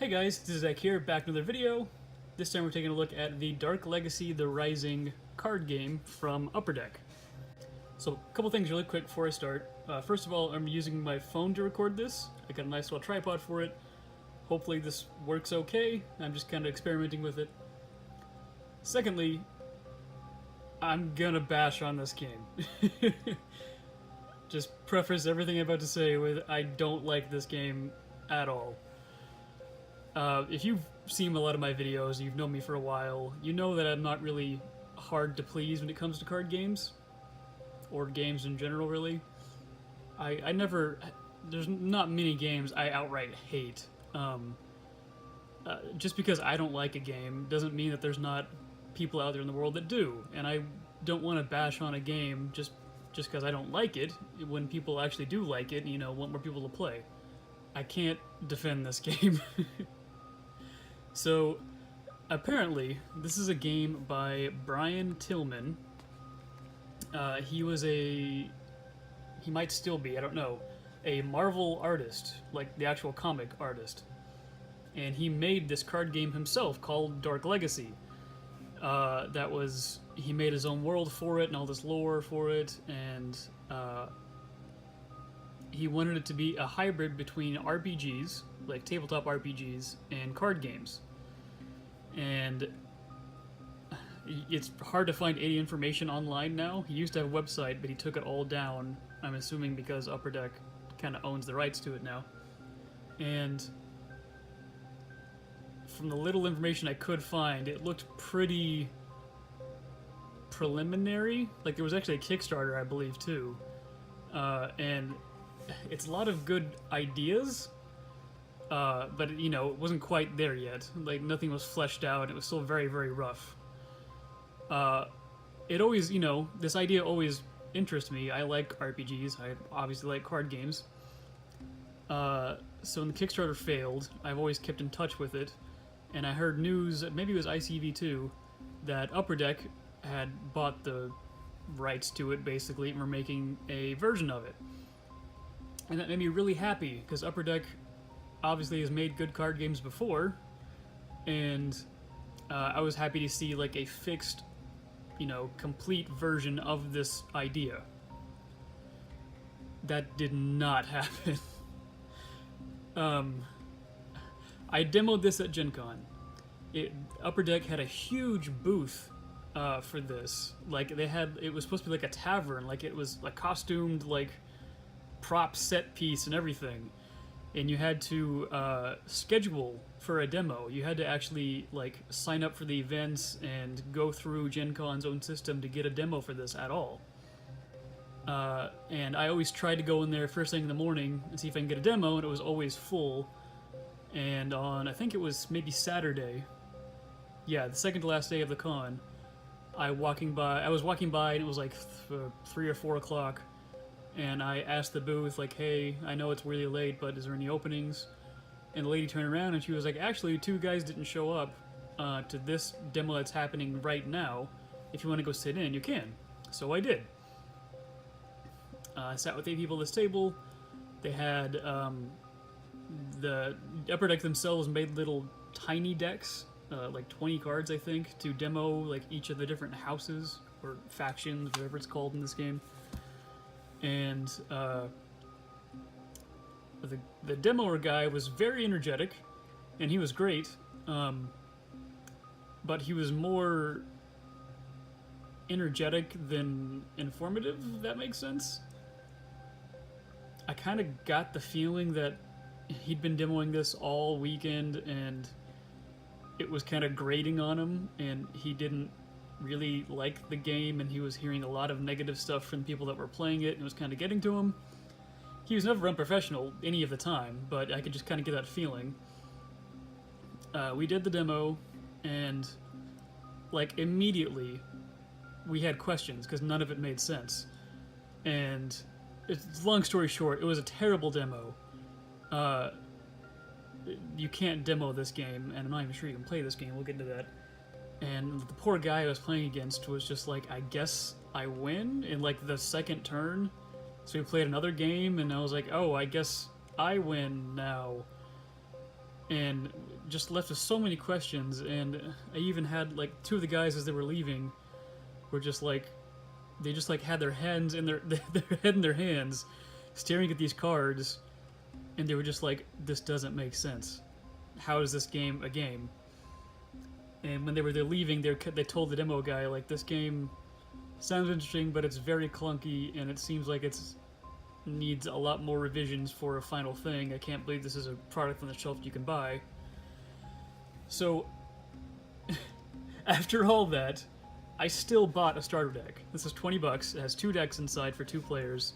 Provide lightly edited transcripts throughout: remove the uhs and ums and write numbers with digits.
Hey guys, this is Zach here, back with another video. This time we're taking a look at the Dark Legacy The Rising card game from Upper Deck. So, a couple things really quick before I start. First of all, I'm using my phone to record this. I got a nice little tripod for it. Hopefully this works okay. I'm just kind of experimenting with it. Secondly, I'm gonna bash on this game. Just preface everything I'm about to say with I don't like this game at all. If you've seen a lot of my videos, you've known me for a while, you know that I'm not really hard to please when it comes to card games. Or games in general, really. I never... There's not many games I outright hate. Just because I don't like a game doesn't mean that there's not people out there in the world that do. And I don't want to bash on a game just because I don't like it, when people actually do like it and, you know, want more people to play. I can't defend this game. So, apparently, this is a game by Brian Tillman. He might still be, I don't know, a Marvel artist, like the actual comic artist. And he made this card game himself called Dark Legacy. He made his own world for it and all this lore for it, and he wanted it to be a hybrid between RPGs, like tabletop RPGs, and card games. And it's hard to find any information online now. He used to have a website, but he took it all down, I'm assuming because Upper Deck kind of owns the rights to it now. And from the little information I could find, it looked pretty preliminary. Like, there was actually a Kickstarter, I believe, too. And it's a lot of good ideas, but, you know, it wasn't quite there yet. Like, nothing was fleshed out. It was still very, very rough. It always, you know, this idea always interests me. I like RPGs. I obviously like card games. So when the Kickstarter failed, I've always kept in touch with it. And I heard news, maybe it was ICV2, that Upper Deck had bought the rights to it, basically, and were making a version of it. And that made me really happy, because Upper Deck obviously has made good card games before, and I was happy to see, like, a fixed, you know, complete version of this idea. That did not happen. I demoed this at Gen Con. Upper Deck had a huge booth for this. Like, it was supposed to be like a tavern, like it was a costumed, like, prop set piece and everything. And you had to schedule for a demo. You had to actually, like, sign up for the events and go through Gen Con's own system to get a demo for this at all. And I always tried to go in there first thing in the morning and see if I can get a demo, and it was always full. And on, I think it was maybe Saturday, yeah, the second to last day of the con, I was walking by and it was like 3 or 4 o'clock, and I asked the booth, like, hey, I know it's really late, but is there any openings? And the lady turned around and she was like, actually, 2 guys didn't show up to this demo that's happening right now. If you want to go sit in, you can. So I did. I sat with 8 people at this table. They had, the Upper Deck themselves made little tiny decks, like 20 cards, I think, to demo, like, each of the different houses, or factions, whatever it's called in this game. And the demoer guy was very energetic, and he was great, but he was more energetic than informative, if that makes sense. I kind of got the feeling that he'd been demoing this all weekend, and it was kind of grating on him, and he didn't really like the game, and he was hearing a lot of negative stuff from people that were playing it, and it was kind of getting to him. He was never unprofessional any of the time, but I could just kind of get that feeling. We did the demo, and, like, immediately we had questions, because none of it made sense. And, long story short, it was a terrible demo. You can't demo this game, and I'm not even sure you can play this game, we'll get into that. And the poor guy I was playing against was just like, I guess I win in, like, the second turn. So we played another game, and I was like, oh, I guess I win now. And just left with so many questions, and I even had like two of the guys as they were leaving were just like they just like had their hands in their head in their hands, staring at these cards, and they were just like, "This doesn't make sense. How is this game a game?" And when they were there leaving, they told the demo guy like, "This game sounds interesting, but it's very clunky, and it seems like it's needs a lot more revisions for a final thing. I can't believe this is a product on the shelf you can buy." So, after all that, I still bought a starter deck. This is $20. It has 2 decks inside for 2 players.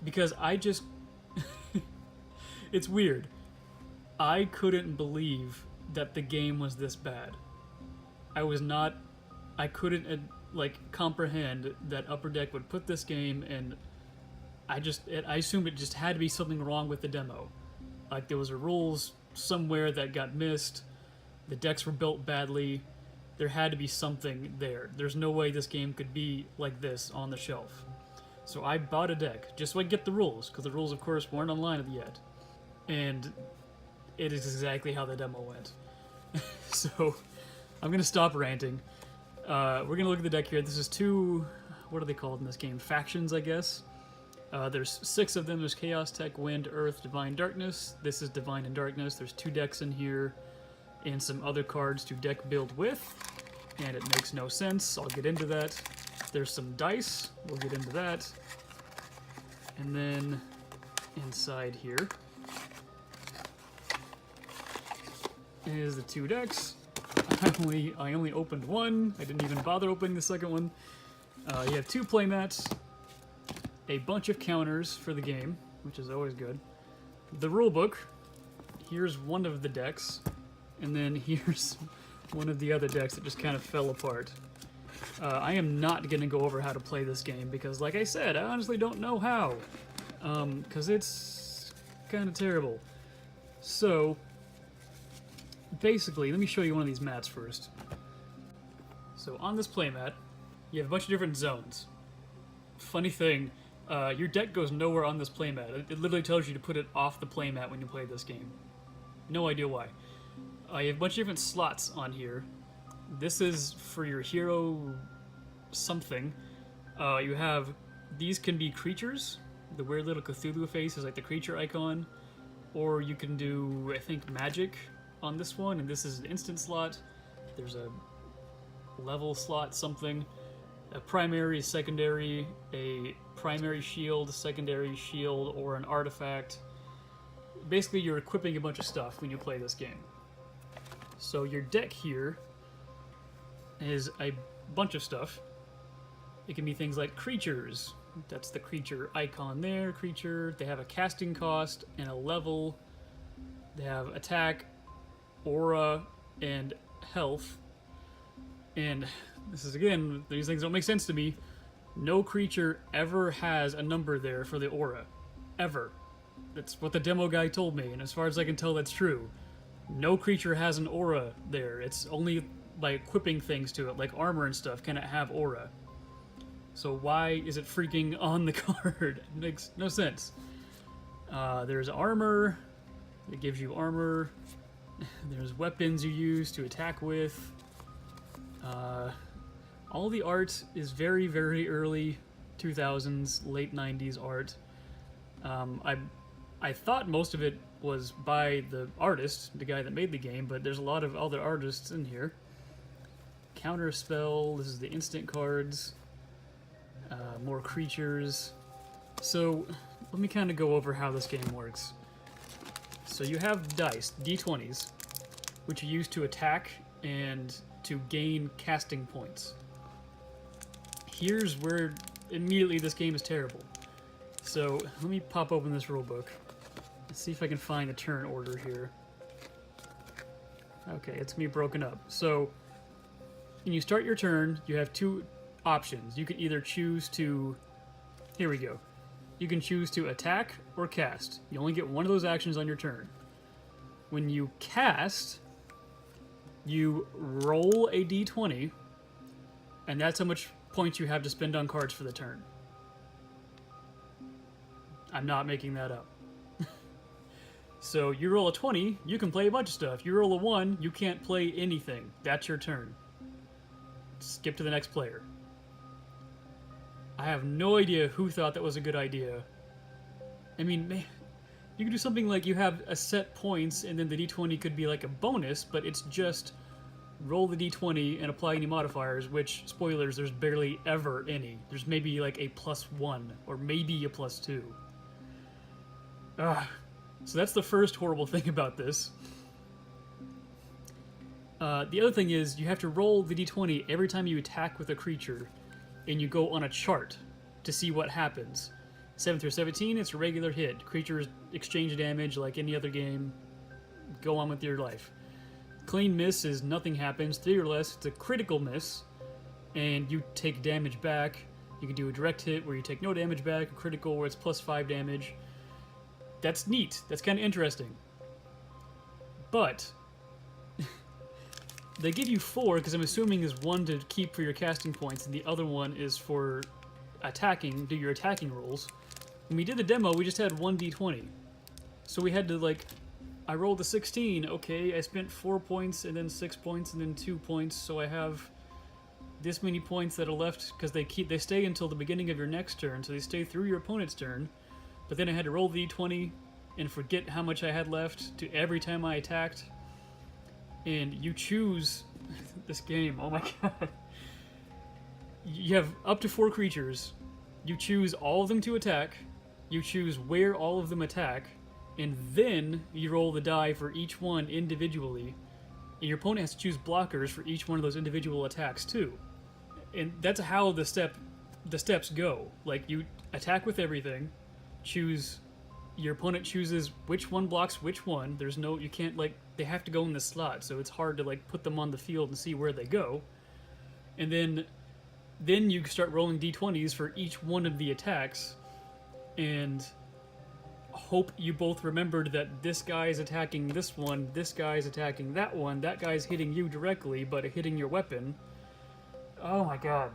Because I just... It's weird. I couldn't believe that the game was this bad. I couldn't, comprehend that Upper Deck would put this game, and I assumed it just had to be something wrong with the demo. Like, there was a rules somewhere that got missed, the decks were built badly, there had to be something there. There's no way this game could be like this on the shelf. So I bought a deck, just so I could get the rules, because the rules, of course, weren't online yet. And it is exactly how the demo went. So, I'm going to stop ranting. We're going to look at the deck here. This is 2, what are they called in this game? Factions, I guess. There's 6 of them. There's Chaos, Tech, Wind, Earth, Divine, Darkness. This is Divine and Darkness. There's 2 decks in here, and some other cards to deck build with, and it makes no sense. I'll get into that. There's some dice. We'll get into that. And then inside here is the 2 decks. I only opened one. I didn't even bother opening the second one. You have 2 playmats, a bunch of counters for the game, which is always good. The rulebook. Here's one of the decks, and then here's one of the other decks that just kind of fell apart. I am not going to go over how to play this game because, like I said, I honestly don't know how. Because it's kind of terrible. So, basically, let me show you one of these mats first. So on this playmat, you have a bunch of different zones. Funny thing, your deck goes nowhere on this playmat. It literally tells you to put it off the playmat when you play this game. No idea why. You have a bunch of different slots on here. This is for your hero something. You have, these can be creatures. The weird little Cthulhu face is like the creature icon. Or you can do, I think, magic on this one, and this is an instant slot. There's a level slot, something. A primary, secondary, a primary shield, secondary shield, or an artifact. Basically, you're equipping a bunch of stuff when you play this game. So your deck here is a bunch of stuff. It can be things like creatures. That's the creature icon there, creature. They have a casting cost and a level. They have attack, aura, and health. And this is, again, these things don't make sense to me. No creature ever has a number there for the aura. Ever. That's what the demo guy told me, and as far as I can tell, that's true. No creature has an aura there. It's only by equipping things to it, like armor and stuff, can it have aura. So why is it freaking on the card? It makes no sense. There's armor. It gives you armor. There's weapons you use to attack with. All the art is very, very early 2000s, late 90s art. I thought most of it was by the artist, the guy that made the game, but there's a lot of other artists in here. Counter spell, this is the instant cards. More creatures. So, let me kind of go over how this game works. So you have dice, d20s, which you use to attack and to gain casting points. Here's where immediately this game is terrible. So let me pop open this rulebook. Let's see if I can find the turn order here. Okay, it's gonna be broken up. So when you start your turn, you have 2 options. You can either choose to... Here we go. You can choose to attack or cast. You only get one of those actions on your turn. When you cast, you roll a d20, and that's how much points you have to spend on cards for the turn. I'm not making that up. So you roll a 20, you can play a bunch of stuff. You roll a 1, you can't play anything. That's your turn. Skip to the next player. I have no idea who thought that was a good idea. I mean, you could do something like you have a set points and then the d20 could be like a bonus, but it's just roll the d20 and apply any modifiers, which, spoilers, there's barely ever any. There's maybe like a +1 or maybe a +2. Ugh. So that's the first horrible thing about this. The other thing is you have to roll the d20 every time you attack with a creature, and you go on a chart to see what happens. 7 through 17, it's a regular hit. Creatures exchange damage like any other game. Go on with your life. Clean miss is nothing happens. 3 or less, it's a critical miss, and you take damage back. You can do a direct hit where you take no damage back, a critical where it's +5 damage. That's neat. That's kind of interesting. But they give you 4, because I'm assuming is 1 to keep for your casting points, and the other one is for attacking, do your attacking rolls. When we did the demo, we just had 1 d20. So we had to, like, I rolled a 16, okay, I spent 4 points, and then 6 points, and then 2 points, so I have this many points that are left, because they stay until the beginning of your next turn, so they stay through your opponent's turn. But then I had to roll the d20 and forget how much I had left to every time I attacked. And you choose this game, oh my god. You have up to 4 creatures. You choose all of them to attack. You choose where all of them attack. And then you roll the die for each one individually. And your opponent has to choose blockers for each one of those individual attacks too. And that's how the steps go. Like, you attack with everything. Your opponent chooses which one blocks which one. There's no, you can't, like, they have to go in the slot, so it's hard to, like, put them on the field and see where they go. And then you start rolling d20s for each one of the attacks, and hope you both remembered that this guy is attacking this one, this guy's attacking that one, that guy's hitting you directly, but hitting your weapon. Oh my god.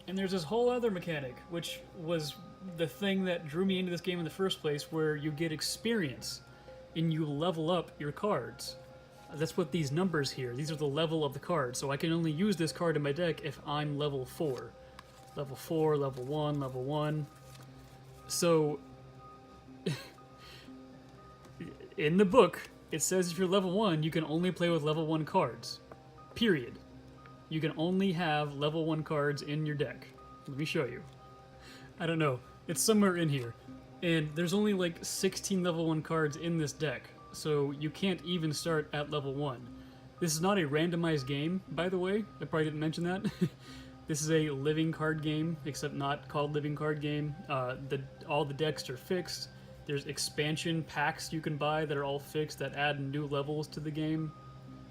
And there's this whole other mechanic, which was the thing that drew me into this game in the first place, where you get experience and you level up your cards. That's what these numbers here, these are the level of the card, so I can only use this card in my deck if I'm level 4. Level 4, level 1, level 1. So, in the book, it says if you're level 1, you can only play with level 1 cards. Period. You can only have level 1 cards in your deck. Let me show you. I don't know. It's somewhere in here. And there's only like 16 level 1 cards in this deck, so you can't even start at level 1. This is not a randomized game, by the way. I probably didn't mention that. This is a living card game, except not called living card game. All the decks are fixed. There's expansion packs you can buy that are all fixed that add new levels to the game,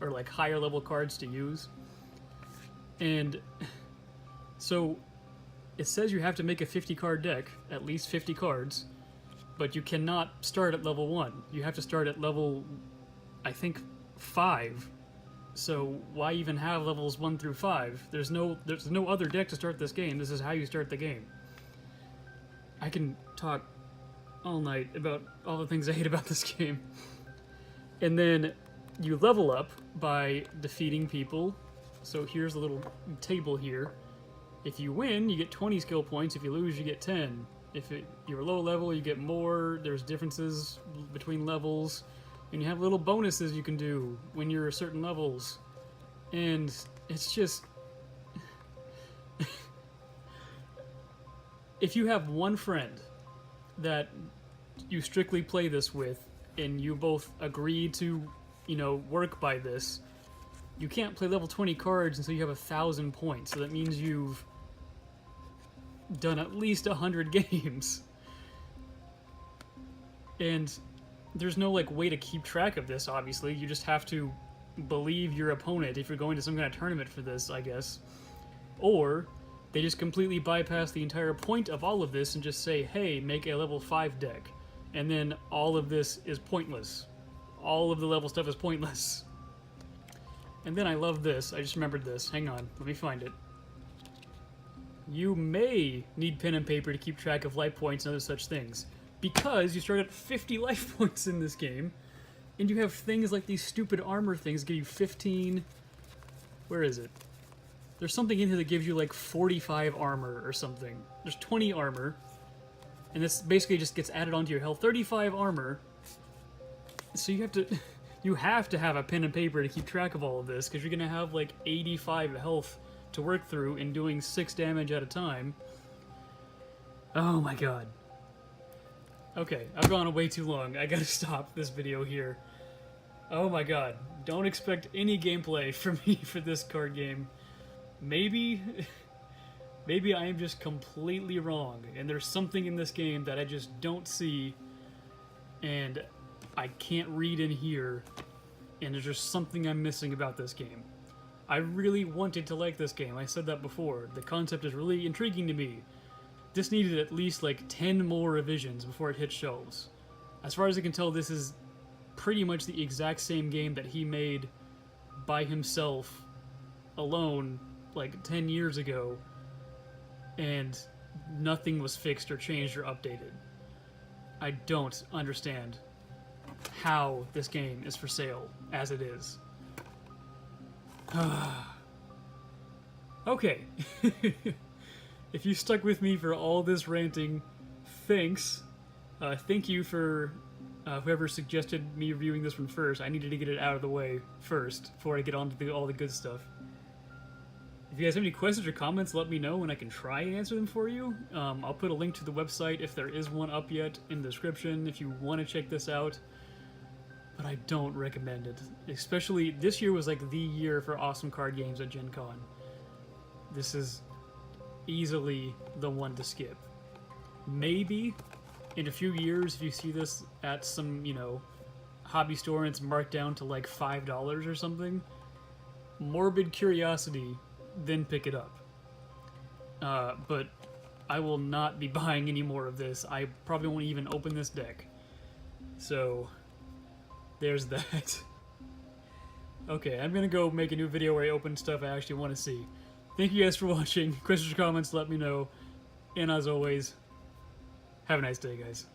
or like higher level cards to use. And so it says you have to make a 50 card deck, at least 50 cards, but you cannot start at level 1. You have to start at level, I think, 5. So why even have levels 1 through 5? There's no other deck to start this game. This is how you start the game. I can talk all night about all the things I hate about this game. And then you level up by defeating people. So here's a little table here. If you win, you get 20 skill points. If you lose, you get 10. If you're low level, you get more. There's differences between levels. And you have little bonuses you can do when you're certain levels. And it's just... if you have one friend that you strictly play this with, and you both agree to, work by this, you can't play level 20 cards until you have 1,000 points. So that means you've done at least 100 games. And there's no way to keep track of this, obviously. You just have to believe your opponent if you're going to some kind of tournament for this, I guess. Or they just completely bypass the entire point of all of this and just say, hey, make a level 5 deck. And then all of this is pointless. All of the level stuff is pointless. And then I love this. I just remembered this. Hang on. Let me find it. You may need pen and paper to keep track of life points and other such things. because you start at 50 life points in this game, and you have things like these stupid armor things give you 15... Where is it? There's something in here that gives you like 45 armor or something. There's 20 armor, and this basically just gets added onto your health. 35 armor. So you have to have a pen and paper to keep track of all of this, because you're gonna have like 85 health to work through and doing 6 damage at a time. Oh my god. Okay, I've gone way too long. I gotta stop this video here. Oh my god. Don't expect any gameplay from me for this card game. Maybe I am just completely wrong, and there's something in this game that I just don't see, and I can't read in here, and there's just something I'm missing about this game. I really wanted to like this game. I said that before. The concept is really intriguing to me. This needed at least like 10 more revisions before it hit shelves. As far as I can tell, this is pretty much the exact same game that he made by himself, alone, like 10 years ago, and nothing was fixed or changed or updated. I don't understand how this game is for sale as it is. Okay. If you stuck with me for all this ranting, thanks. Thank you for whoever suggested me reviewing this one first. I needed to get it out of the way first before I get on to all the good stuff. If you guys have any questions or comments, let me know and I can try and answer them for you. I'll put a link to the website, if there is one up yet, in the description if you want to check this out. But I don't recommend it. Especially, this year was like the year for awesome card games at Gen Con. This is easily the one to skip. Maybe in a few years, if you see this at some, you know, hobby store and it's marked down to like $5 or something, morbid curiosity, then pick it up. But I will not be buying any more of this. I probably won't even open this deck. So, there's that. Okay, I'm gonna go make a new video where I open stuff I actually want to see. Thank you guys for watching. Questions or comments, let me know. And as always, have a nice day, guys.